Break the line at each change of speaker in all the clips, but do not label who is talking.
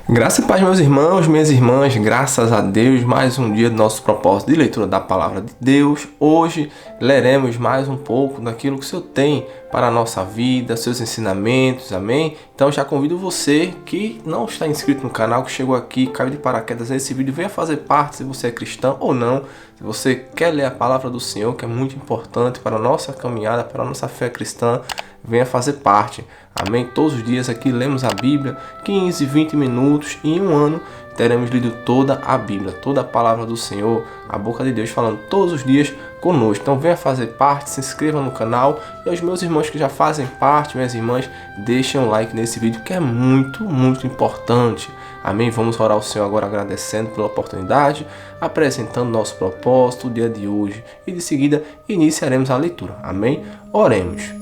Graça e paz, meus irmãos, minhas irmãs, graças a Deus, mais um dia do nosso propósito de leitura da Palavra de Deus. Hoje leremos mais um pouco daquilo que o Senhor tem para a nossa vida, seus ensinamentos, amém? Então já convido você que não está inscrito no canal, que chegou aqui, caiu de paraquedas nesse vídeo, venha fazer parte se você é cristão ou não. Se você quer ler a Palavra do Senhor, que é muito importante para a nossa caminhada, para a nossa fé cristã, venha fazer parte, amém? Todos os dias aqui lemos a Bíblia, 15, 20 minutos, e em um ano teremos lido toda a Bíblia, toda a Palavra do Senhor, a boca de Deus falando todos os dias conosco. Então venha fazer parte, se inscreva no canal, e aos meus irmãos que já fazem parte, minhas irmãs, deixem um like nesse vídeo que é muito importante. Amém? Vamos orar ao Senhor agora agradecendo pela oportunidade, apresentando nosso propósito, o dia de hoje, e de seguida iniciaremos a leitura. Amém? Oremos.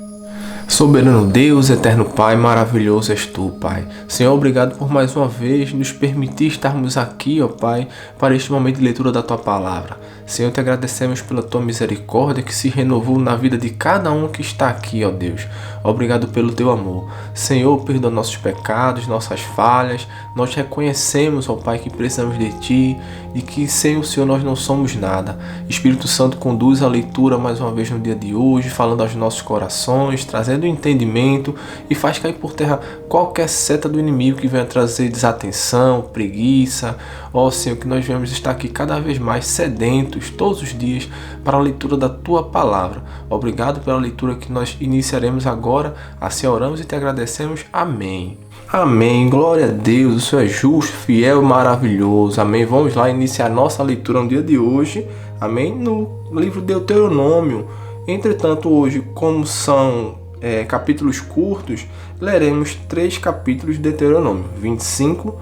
Soberano Deus, eterno Pai, maravilhoso és Tu, Pai. Senhor, obrigado por mais uma vez nos permitir estarmos aqui, ó Pai, para este momento de leitura da Tua Palavra. Senhor, te agradecemos pela Tua misericórdia que se renovou na vida de cada um que está aqui, ó Deus. Obrigado pelo Teu amor. Senhor, perdoa nossos pecados, nossas falhas. Nós reconhecemos, ó Pai, que precisamos de Ti e que sem o Senhor nós não somos nada. Espírito Santo, conduz a leitura mais uma vez no dia de hoje, falando aos nossos corações, trazendo entendimento e faz cair por terra qualquer seta do inimigo que venha trazer desatenção, preguiça. Ó Senhor, que nós venhamos estar aqui cada vez mais sedentos todos os dias para a leitura da Tua Palavra. Obrigado pela leitura que nós iniciaremos agora. Assim oramos e te agradecemos. Amém. Amém. Glória a Deus. O Senhor é justo, fiel e maravilhoso. Amém. Vamos lá iniciar nossa leitura no dia de hoje. Amém. No livro de Deuteronômio. Entretanto, hoje, como são capítulos curtos, leremos 3 capítulos de Deuteronômio, 25,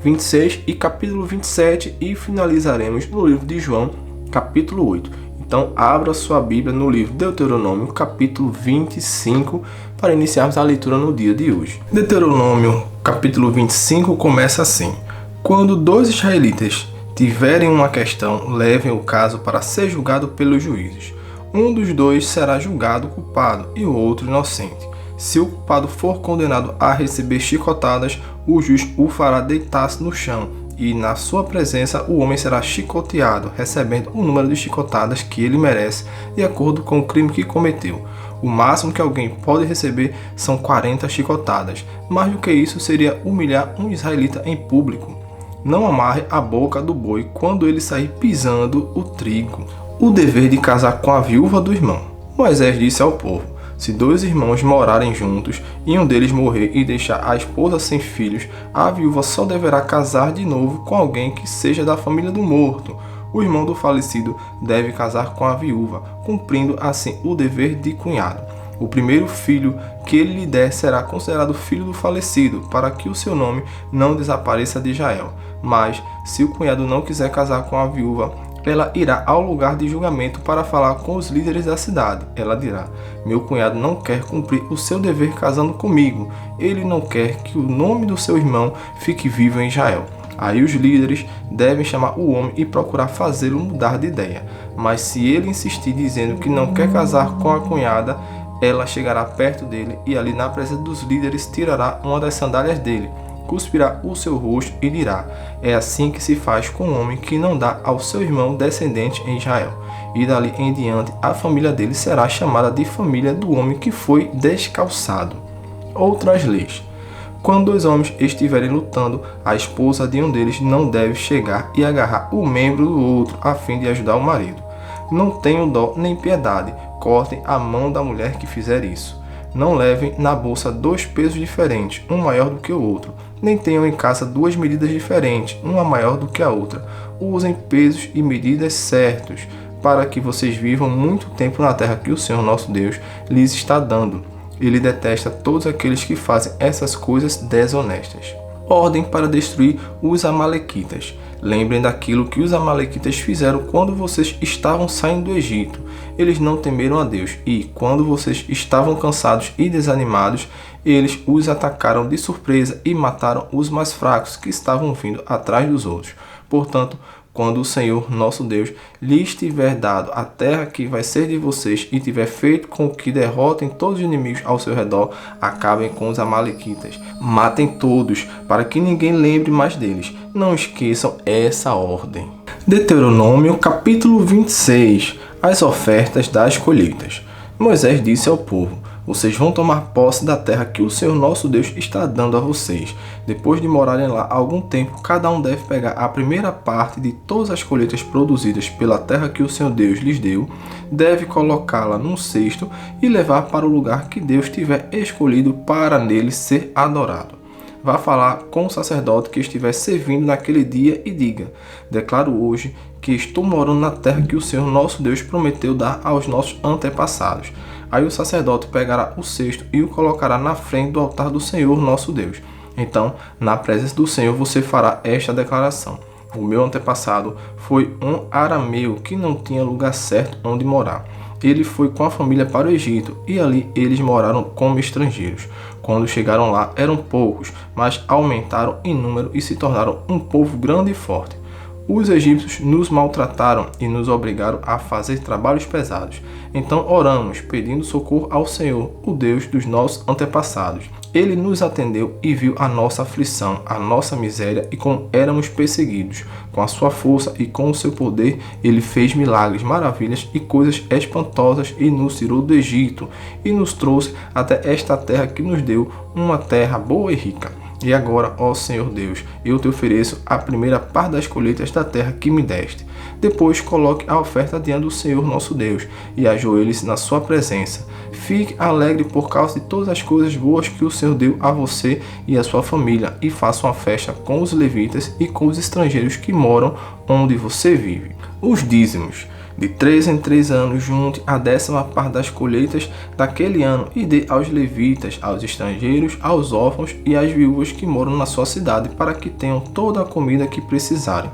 26 e capítulo 27, e finalizaremos no livro de João, capítulo 8. Então, abra sua Bíblia no livro de Deuteronômio, capítulo 25, para iniciarmos a leitura no dia de hoje. Deuteronômio, capítulo 25, começa assim: Quando 2 israelitas tiverem uma questão, levem o caso para ser julgado pelos juízes. Um dos dois será julgado culpado e o outro inocente. Se o culpado for condenado a receber chicotadas, o juiz o fará deitar-se no chão, e na sua presença o homem será chicoteado, recebendo o número de chicotadas que ele merece, de acordo com o crime que cometeu. O máximo que alguém pode receber são 40 chicotadas. Mais do que isso seria humilhar um israelita em público. Não amarre a boca do boi quando ele sair pisando o trigo. O dever de casar com a viúva do irmão. Moisés disse ao povo: se 2 irmãos morarem juntos e um deles morrer e deixar a esposa sem filhos, a viúva só deverá casar de novo com alguém que seja da família do morto. O irmão do falecido deve casar com a viúva, cumprindo assim o dever de cunhado. O primeiro filho que ele lhe der será considerado filho do falecido, para que o seu nome não desapareça de Israel. Mas, se o cunhado não quiser casar com a viúva, ela irá ao lugar de julgamento para falar com os líderes da cidade. Ela dirá: meu cunhado não quer cumprir o seu dever casando comigo. Ele não quer que o nome do seu irmão fique vivo em Israel. Aí os líderes devem chamar o homem e procurar fazê-lo mudar de ideia. Mas se ele insistir dizendo que não quer casar com a cunhada, ela chegará perto dele e ali na presença dos líderes tirará uma das sandálias dele, cuspirá o seu rosto e dirá: é assim que se faz com um homem que não dá ao seu irmão descendente em Israel. E dali em diante a família dele será chamada de família do homem que foi descalçado. Outras leis. Quando 2 homens estiverem lutando, a esposa de um deles não deve chegar e agarrar o membro do outro a fim de ajudar o marido. Não tenham dó nem piedade, cortem a mão da mulher que fizer isso. Não levem na bolsa 2 pesos diferentes, um maior do que o outro. Nem tenham em casa 2 medidas diferentes, uma maior do que a outra. Usem pesos e medidas certos, para que vocês vivam muito tempo na terra que o Senhor nosso Deus lhes está dando. Ele detesta todos aqueles que fazem essas coisas desonestas. Ordem para destruir os amalequitas. Lembrem daquilo que os amalequitas fizeram quando vocês estavam saindo do Egito. Eles não temeram a Deus e, quando vocês estavam cansados e desanimados, eles os atacaram de surpresa e mataram os mais fracos que estavam vindo atrás dos outros. Portanto, quando o Senhor nosso Deus lhes tiver dado a terra que vai ser de vocês e tiver feito com que derrotem todos os inimigos ao seu redor, acabem com os amalequitas. Matem todos, para que ninguém lembre mais deles. Não esqueçam essa ordem. Deuteronômio capítulo 26. As ofertas das colheitas. Moisés disse ao povo: vocês vão tomar posse da terra que o Senhor nosso Deus está dando a vocês. Depois de morarem lá algum tempo, cada um deve pegar a primeira parte de todas as colheitas produzidas pela terra que o Senhor Deus lhes deu, deve colocá-la num cesto e levar para o lugar que Deus tiver escolhido para nele ser adorado. Vá falar com o sacerdote que estiver servindo naquele dia e diga: declaro hoje que estou morando na terra que o Senhor nosso Deus prometeu dar aos nossos antepassados. Aí o sacerdote pegará o cesto e o colocará na frente do altar do Senhor nosso Deus. Então, na presença do Senhor, você fará esta declaração: o meu antepassado foi um arameu que não tinha lugar certo onde morar. Ele foi com a família para o Egito e ali eles moraram como estrangeiros. Quando chegaram lá eram poucos, mas aumentaram em número e se tornaram um povo grande e forte. Os egípcios nos maltrataram e nos obrigaram a fazer trabalhos pesados. Então oramos, pedindo socorro ao Senhor, o Deus dos nossos antepassados. Ele nos atendeu e viu a nossa aflição, a nossa miséria e como éramos perseguidos. Com a sua força e com o seu poder, ele fez milagres, maravilhas e coisas espantosas e nos tirou do Egito e nos trouxe até esta terra que nos deu, uma terra boa e rica. E agora, ó Senhor Deus, eu te ofereço a primeira parte das colheitas da terra que me deste. Depois coloque a oferta diante do Senhor nosso Deus e ajoelhe-se na sua presença. Fique alegre por causa de todas as coisas boas que o Senhor deu a você e a sua família e faça uma festa com os levitas e com os estrangeiros que moram onde você vive. Os dízimos. De 3 em 3 anos, junte a 10ª parte das colheitas daquele ano e dê aos levitas, aos estrangeiros, aos órfãos e às viúvas que moram na sua cidade, para que tenham toda a comida que precisarem.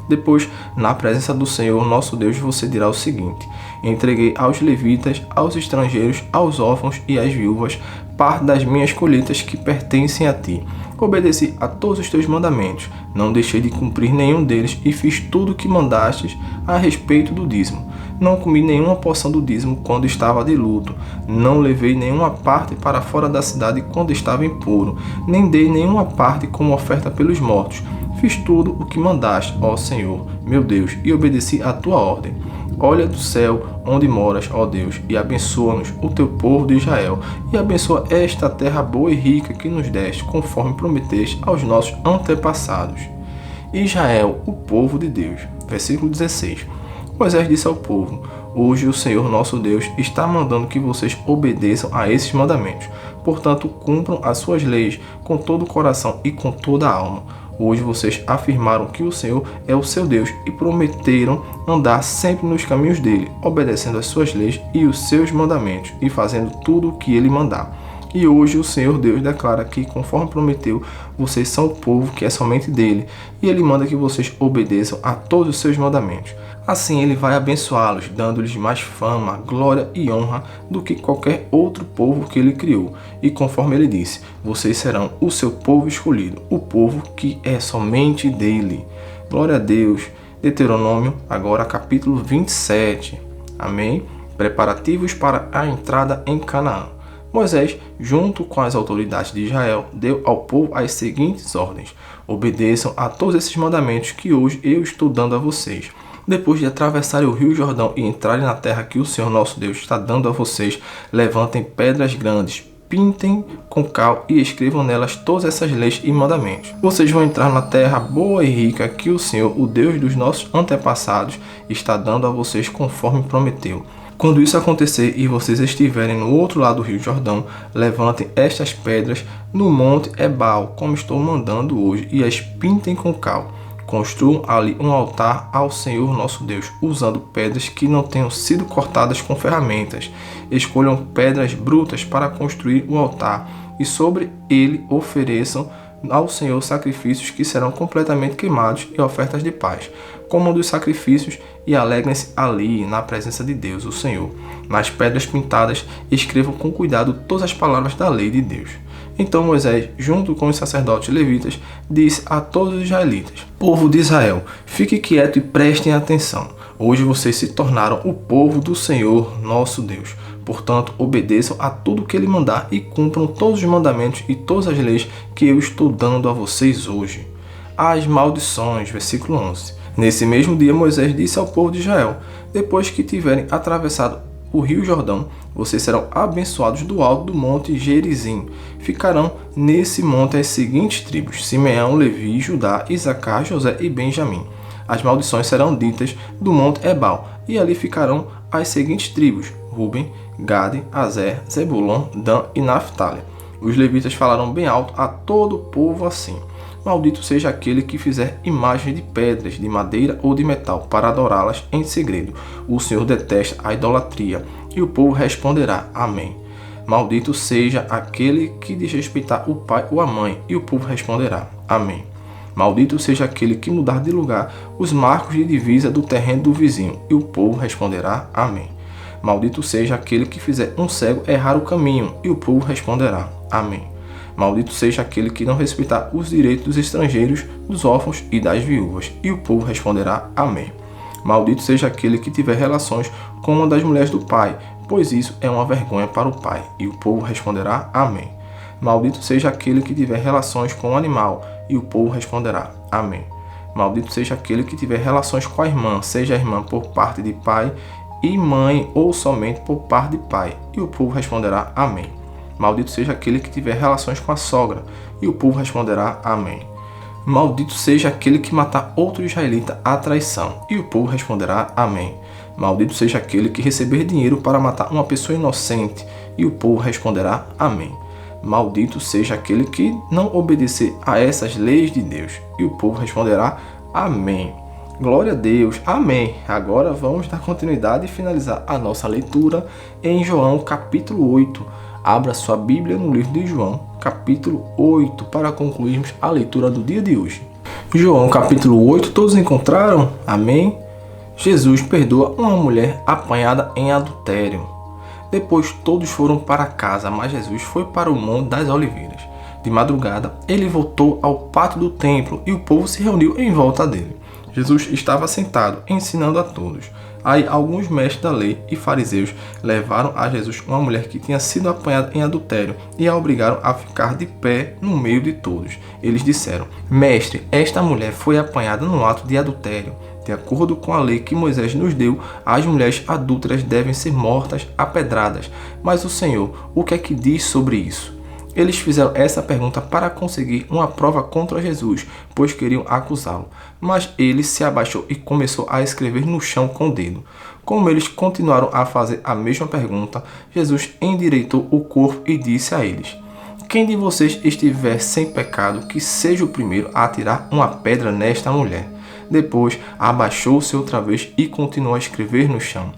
Depois, na presença do Senhor nosso Deus, você dirá o seguinte: entreguei aos levitas, aos estrangeiros, aos órfãos e às viúvas parte das minhas colheitas que pertencem a ti. Obedeci a todos os teus mandamentos, não deixei de cumprir nenhum deles e fiz tudo o que mandastes a respeito do dízimo. Não comi nenhuma porção do dízimo quando estava de luto, não levei nenhuma parte para fora da cidade quando estava impuro, nem dei nenhuma parte como oferta pelos mortos. Fiz tudo o que mandaste, ó Senhor, meu Deus, e obedeci a tua ordem. Olha do céu onde moras, ó Deus, e abençoa-nos, o teu povo de Israel, e abençoa esta terra boa e rica que nos deste, conforme prometeste aos nossos antepassados. Israel, o povo de Deus. Versículo 16. Moisés disse ao povo: hoje o Senhor nosso Deus está mandando que vocês obedeçam a esses mandamentos. Portanto, cumpram as suas leis com todo o coração e com toda a alma. Hoje vocês afirmaram que o Senhor é o seu Deus e prometeram andar sempre nos caminhos dele, obedecendo as suas leis e os seus mandamentos e fazendo tudo o que ele mandar. E hoje o Senhor Deus declara que, conforme prometeu, vocês são o povo que é somente dele, e ele manda que vocês obedeçam a todos os seus mandamentos. Assim ele vai abençoá-los, dando-lhes mais fama, glória e honra do que qualquer outro povo que ele criou. E conforme ele disse, vocês serão o seu povo escolhido, o povo que é somente dele. Glória a Deus. Deuteronômio, agora capítulo 27. Amém? Preparativos para a entrada em Canaã. Moisés, junto com as autoridades de Israel, deu ao povo as seguintes ordens: obedeçam a todos esses mandamentos que hoje eu estou dando a vocês. Depois de atravessarem o rio Jordão e entrarem na terra que o Senhor nosso Deus está dando a vocês, levantem pedras grandes, pintem com cal e escrevam nelas todas essas leis e mandamentos. Vocês vão entrar na terra boa e rica que o Senhor, o Deus dos nossos antepassados, está dando a vocês conforme prometeu. Quando isso acontecer e vocês estiverem no outro lado do rio Jordão, levantem estas pedras no monte Ebal, como estou mandando hoje, e as pintem com cal. Construam ali um altar ao Senhor nosso Deus, usando pedras que não tenham sido cortadas com ferramentas. Escolham pedras brutas para construir o altar, e sobre ele ofereçam ao Senhor sacrifícios que serão completamente queimados e ofertas de paz. Comam dos sacrifícios e alegrem-se ali na presença de Deus, o Senhor. Nas pedras pintadas, escrevam com cuidado todas as palavras da lei de Deus. Então Moisés, junto com os sacerdotes levitas, disse a todos os israelitas: povo de Israel, Fique quieto e prestem atenção. Hoje vocês se tornaram o povo do Senhor, nosso Deus. Portanto, obedeçam a tudo que Ele mandar e cumpram todos os mandamentos e todas as leis que eu estou dando a vocês hoje. As maldições, versículo 11. Nesse mesmo dia, Moisés disse ao povo de Israel: depois que tiverem atravessado o rio Jordão, vocês serão abençoados do alto do monte Gerizim. Ficarão nesse monte as seguintes tribos: Simeão, Levi, Judá, Isacar, José e Benjamim. As maldições serão ditas do monte Ebal, e ali ficarão as seguintes tribos: Ruben, Gade, Azer, Zebulon, Dan e Naftali. Os levitas falaram bem alto a todo o povo assim: maldito seja aquele que fizer imagens de pedras, de madeira ou de metal, para adorá-las em segredo. O Senhor detesta a idolatria. E o povo responderá: Amém. Maldito seja aquele que desrespeitar o pai ou a mãe. E o povo responderá: Amém. Maldito seja aquele que mudar de lugar os marcos de divisa do terreno do vizinho. E o povo responderá: Amém. Maldito seja aquele que fizer um cego errar o caminho. E o povo responderá: Amém. Maldito seja aquele que não respeitar os direitos dos estrangeiros, dos órfãos e das viúvas. E o povo responderá: Amém. Maldito seja aquele que tiver relações com uma das mulheres do pai, pois isso é uma vergonha para o pai. E o povo responderá: Amém. Maldito seja aquele que tiver relações com um animal. E o povo responderá: Amém. Maldito seja aquele que tiver relações com a irmã, seja a irmã por parte de pai e mãe ou somente por parte de pai. E o povo responderá: Amém. Maldito seja aquele que tiver relações com a sogra. E o povo responderá: Amém. Maldito seja aquele que matar outro israelita à traição. E o povo responderá: Amém. Maldito seja aquele que receber dinheiro para matar uma pessoa inocente. E o povo responderá: Amém. Maldito seja aquele que não obedecer a essas leis de Deus. E o povo responderá: Amém. Glória a Deus. Amém. Agora vamos dar continuidade e finalizar a nossa leitura em João capítulo 8. Abra sua Bíblia no livro de João, capítulo 8, para concluirmos a leitura do dia de hoje. João, capítulo 8, todos encontraram? Amém? Jesus perdoa uma mulher apanhada em adultério. Depois todos foram para casa, mas Jesus foi para o Monte das Oliveiras. De madrugada, ele voltou ao pátio do templo e o povo se reuniu em volta dele. Jesus estava sentado, ensinando a todos. Aí alguns mestres da lei e fariseus levaram a Jesus uma mulher que tinha sido apanhada em adultério e a obrigaram a ficar de pé no meio de todos. Eles disseram: Mestre, esta mulher foi apanhada no ato de adultério. De acordo com a lei que Moisés nos deu, as mulheres adúlteras devem ser mortas a pedradas. Mas o Senhor, o que é que diz sobre isso? Eles fizeram essa pergunta para conseguir uma prova contra Jesus, pois queriam acusá-lo. Mas ele se abaixou e começou a escrever no chão com o dedo. Como eles continuaram a fazer a mesma pergunta, Jesus endireitou o corpo e disse a eles: Quem de vocês estiver sem pecado, que seja o primeiro a atirar uma pedra nesta mulher. Depois abaixou-se outra vez e continuou a escrever no chão.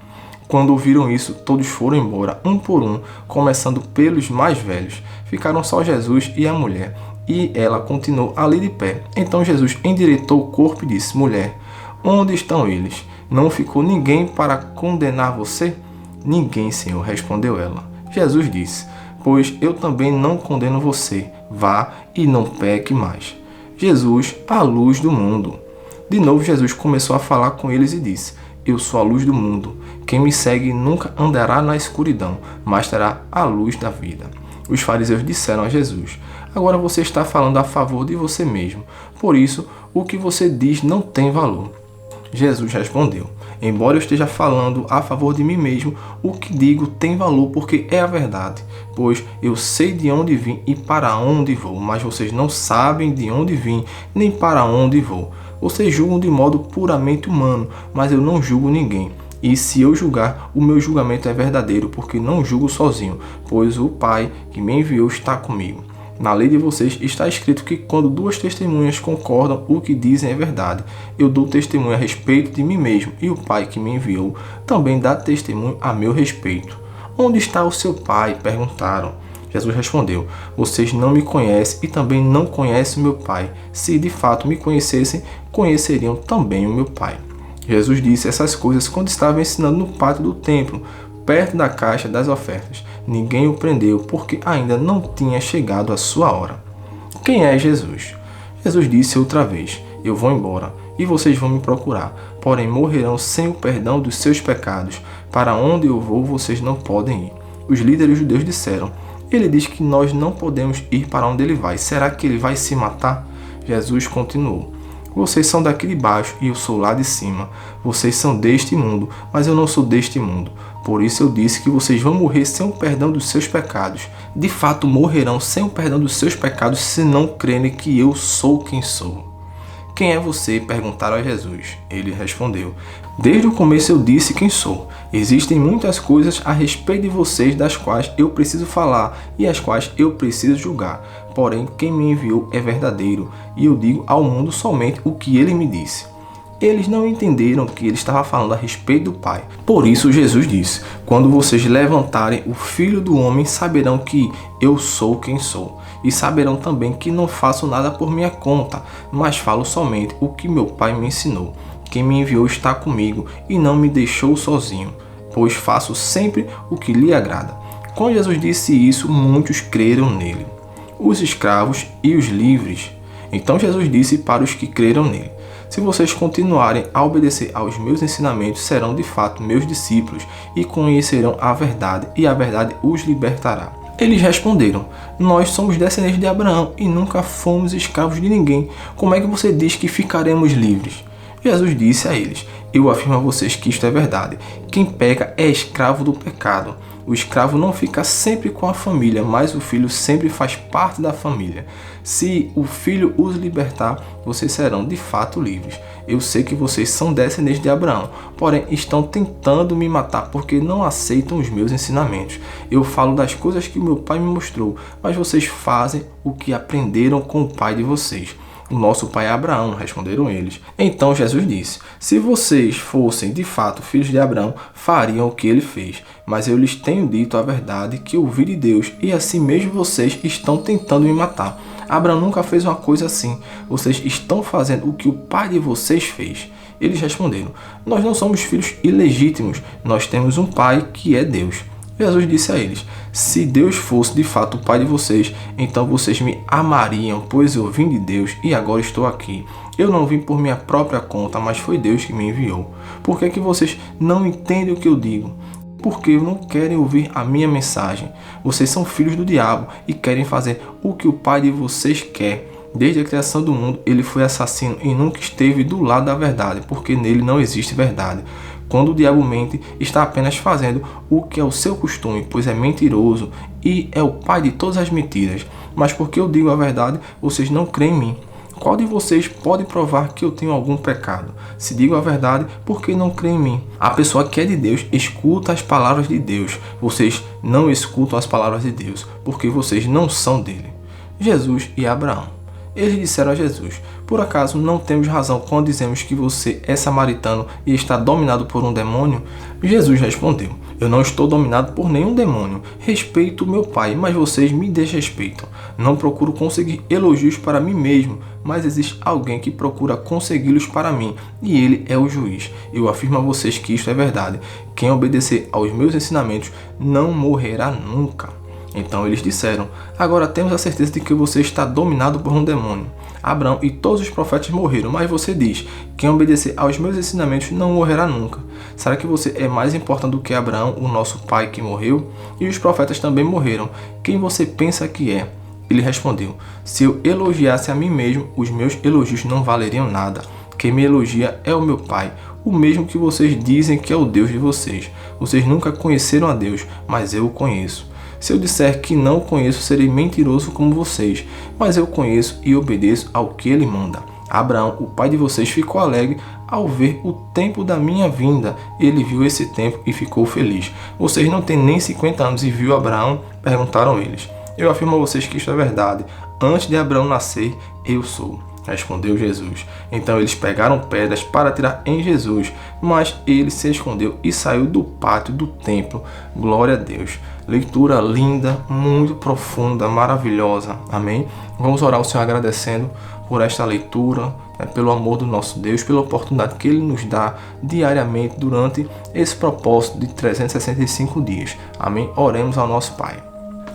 Quando ouviram isso, todos foram embora, um por um, começando pelos mais velhos. Ficaram só Jesus e a mulher, e ela continuou ali de pé. Então Jesus endireitou o corpo e disse: Mulher, onde estão eles? Não ficou ninguém para condenar você? Ninguém, Senhor, respondeu ela. Jesus disse: Pois eu também não condeno você. Vá e não peque mais. Jesus, a luz do mundo. De novo Jesus começou a falar com eles e disse: Eu sou a luz do mundo. Quem me segue nunca andará na escuridão, mas terá a luz da vida. Os fariseus disseram a Jesus: Agora você está falando a favor de você mesmo. Por isso, o que você diz não tem valor. Jesus respondeu: Embora eu esteja falando a favor de mim mesmo, o que digo tem valor porque é a verdade. Pois eu sei de onde vim e para onde vou, mas vocês não sabem de onde vim nem para onde vou. Vocês julgam de modo puramente humano, mas eu não julgo ninguém. E se eu julgar, o meu julgamento é verdadeiro, porque não julgo sozinho, pois o Pai que me enviou está comigo. Na lei de vocês está escrito que quando duas testemunhas concordam, o que dizem é verdade. Eu dou testemunho a respeito de mim mesmo, e o Pai que me enviou também dá testemunho a meu respeito. Onde está o seu Pai? Perguntaram. Jesus respondeu: Vocês não me conhecem e também não conhecem o meu Pai. Se de fato me conhecessem, conheceriam também o meu Pai. Jesus disse essas coisas quando estava ensinando no pátio do templo, perto da caixa das ofertas. Ninguém o prendeu, porque ainda não tinha chegado a sua hora. Quem é Jesus? Jesus disse outra vez: eu vou embora e vocês vão me procurar, porém morrerão sem o perdão dos seus pecados. Para onde eu vou, vocês não podem ir. Os líderes judeus disseram: ele diz que nós não podemos ir para onde ele vai. Será que ele vai se matar? Jesus continuou: vocês são daqui de baixo e eu sou lá de cima. Vocês são deste mundo, mas eu não sou deste mundo. Por isso eu disse que vocês vão morrer sem o perdão dos seus pecados. De fato, morrerão sem o perdão dos seus pecados se não crerem que eu sou quem sou. Quem é você? Perguntaram a Jesus. Ele respondeu: desde o começo eu disse quem sou. Existem muitas coisas a respeito de vocês das quais eu preciso falar e as quais eu preciso julgar. Porém, quem me enviou é verdadeiro, e eu digo ao mundo somente o que ele me disse. Eles não entenderam que ele estava falando a respeito do Pai. Por isso Jesus disse: quando vocês levantarem o Filho do Homem, saberão que eu sou quem sou. E saberão também que não faço nada por minha conta, mas falo somente o que meu Pai me ensinou. Quem me enviou está comigo e não me deixou sozinho, pois faço sempre o que lhe agrada. Quando Jesus disse isso, muitos creram nele, os escravos e os livres. Então Jesus disse para os que creram nele: se vocês continuarem a obedecer aos meus ensinamentos, serão de fato meus discípulos e conhecerão a verdade, e a verdade os libertará. Eles responderam: nós somos descendentes de Abraão e nunca fomos escravos de ninguém. Como é que você diz que ficaremos livres? Jesus disse a eles: eu afirmo a vocês que isto é verdade. Quem peca é escravo do pecado. O escravo não fica sempre com a família, mas o filho sempre faz parte da família. Se o filho os libertar, vocês serão de fato livres. Eu sei que vocês são descendentes de Abraão, porém estão tentando me matar porque não aceitam os meus ensinamentos. Eu falo das coisas que o meu pai me mostrou, mas vocês fazem o que aprenderam com o pai de vocês. O nosso pai é Abraão, responderam eles. Então Jesus disse: se vocês fossem de fato filhos de Abraão, fariam o que ele fez. Mas eu lhes tenho dito a verdade que ouvi de Deus, e assim mesmo vocês estão tentando me matar. Abraão nunca fez uma coisa assim. Vocês estão fazendo o que o pai de vocês fez. Eles responderam: nós não somos filhos ilegítimos, nós temos um pai que é Deus. Jesus disse a eles: se Deus fosse de fato o pai de vocês, então vocês me amariam, pois eu vim de Deus e agora estou aqui. Eu não vim por minha própria conta, mas foi Deus que me enviou. Por que é que vocês não entendem o que eu digo? Porque não querem ouvir a minha mensagem. Vocês são filhos do diabo e querem fazer o que o pai de vocês quer. Desde a criação do mundo, ele foi assassino e nunca esteve do lado da verdade, porque nele não existe verdade. Quando o diabo mente, está apenas fazendo o que é o seu costume, pois é mentiroso e é o pai de todas as mentiras. Mas porque eu digo a verdade, vocês não creem em mim. Qual de vocês pode provar que eu tenho algum pecado? Se digo a verdade, por que não creem em mim? A pessoa que é de Deus escuta as palavras de Deus. Vocês não escutam as palavras de Deus, porque vocês não são dele. Jesus e Abraão. Eles disseram a Jesus: por acaso não temos razão quando dizemos que você é samaritano e está dominado por um demônio? Jesus respondeu: eu não estou dominado por nenhum demônio. Respeito o meu Pai, mas vocês me desrespeitam. Não procuro conseguir elogios para mim mesmo, mas existe alguém que procura consegui-los para mim, e ele é o juiz. Eu afirmo a vocês que isto é verdade. Quem obedecer aos meus ensinamentos não morrerá nunca. Então eles disseram: agora temos a certeza de que você está dominado por um demônio. Abraão e todos os profetas morreram, mas você diz: quem obedecer aos meus ensinamentos não morrerá nunca. Será que você é mais importante do que Abraão, o nosso pai que morreu? E os profetas também morreram. Quem você pensa que é? Ele respondeu: se eu elogiasse a mim mesmo, os meus elogios não valeriam nada. Quem me elogia é o meu Pai, o mesmo que vocês dizem que é o Deus de vocês. Vocês nunca conheceram a Deus, mas eu o conheço. Se eu disser que não o conheço, serei mentiroso como vocês, mas eu conheço e obedeço ao que ele manda. Abraão, o pai de vocês, ficou alegre ao ver o tempo da minha vinda. Ele viu esse tempo e ficou feliz. Vocês não têm nem 50 anos e viu Abraão? Perguntaram eles. Eu afirmo a vocês que isto é verdade. Antes de Abraão nascer, eu sou. Respondeu Jesus. Então eles pegaram pedras para atirar em Jesus, mas ele se escondeu e saiu do pátio do templo. Glória a Deus. Leitura linda, muito profunda, maravilhosa. Amém? Vamos orar ao Senhor agradecendo por esta leitura, pelo amor do nosso Deus, pela oportunidade que Ele nos dá diariamente durante esse propósito de 365 dias. Amém? Oremos ao nosso Pai.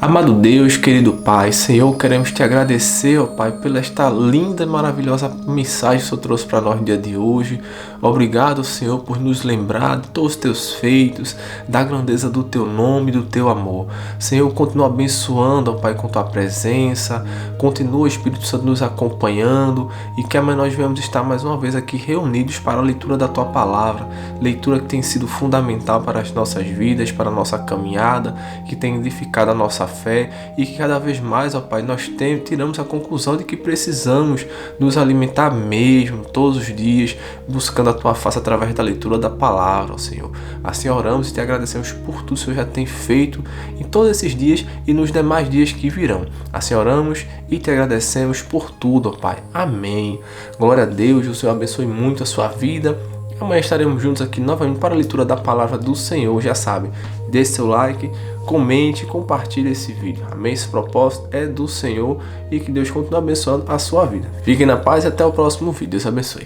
Amado Deus, querido Pai, Senhor, queremos te agradecer, ó Pai, pela esta linda e maravilhosa mensagem que o Senhor trouxe para nós no dia de hoje. Obrigado, Senhor, por nos lembrar de todos os teus feitos, da grandeza do teu nome e do teu amor. Senhor, continua abençoando, ó Pai, com tua presença, continua, Espírito Santo, nos acompanhando e que amanhã nós venhamos estar mais uma vez aqui reunidos para a leitura da tua palavra, leitura que tem sido fundamental para as nossas vidas, para a nossa caminhada, que tem edificado a nossa fé e que cada vez mais, ó Pai, nós tiramos a conclusão de que precisamos nos alimentar mesmo todos os dias, buscando a tua face através da leitura da palavra, ó Senhor. Assim oramos e te agradecemos por tudo que o Senhor já tem feito em todos esses dias e nos demais dias que virão. Assim oramos e te agradecemos por tudo, ó Pai. Amém. Glória a Deus, o Senhor abençoe muito a sua vida. Amanhã estaremos juntos aqui novamente para a leitura da palavra do Senhor. Já sabe, deixe seu like, comente, compartilhe esse vídeo. Amém? Esse propósito é do Senhor e que Deus continue abençoando a sua vida. Fiquem na paz e até o próximo vídeo. Deus abençoe.